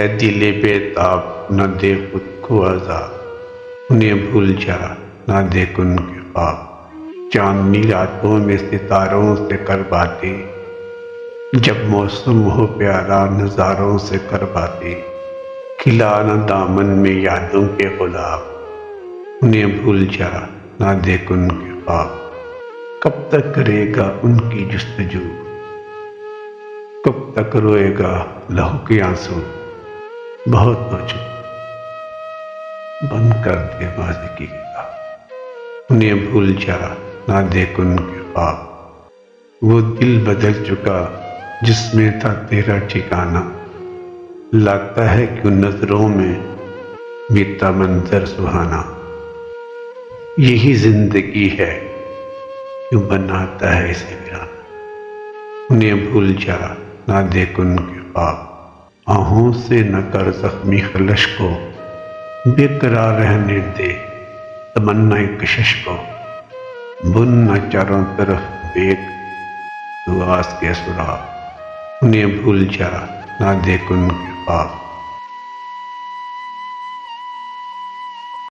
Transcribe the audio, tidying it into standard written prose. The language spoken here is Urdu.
اے دل بے تاب نہ دے خود کو عذاب، انہیں بھول جا نہ دیکھ ان کے خواب۔ چاندنی راتوں میں ستاروں سے کر باتیں، جب موسم ہو پیارا نظاروں سے کر باتیں، کھلا نہ دامن میں یادوں کے گلاب، انہیں بھول جا نہ دیکھ ان کے خواب۔ کب تک کرے گا ان کی جستجو، کب تک روئے گا لہو کے آنسو، بہت ہو چکا بند کر دے ماضی کی کتاب، انہیں بھول جا نہ دیکھ ان کے خواب۔ وہ دل بدل چکا جس میں تھا تیرا ٹھکانہ، لاتا ہے کیوں نظروں میں بیتا منظر سہانا۔ یہی زندگی ہے کیوں بناتا ہے اسے ویرانہ، انہیں بھول جا نہ دیکھ ان کے خواب۔ آہوں سے نہ کر زخمی خلش کو، بے قرار رہنے دے تمنا کشش کو، بن نہ چاروں طرف بیک دعاس کے سراغ، انہیں بھول جا نہ دیکھ ان کے خواب۔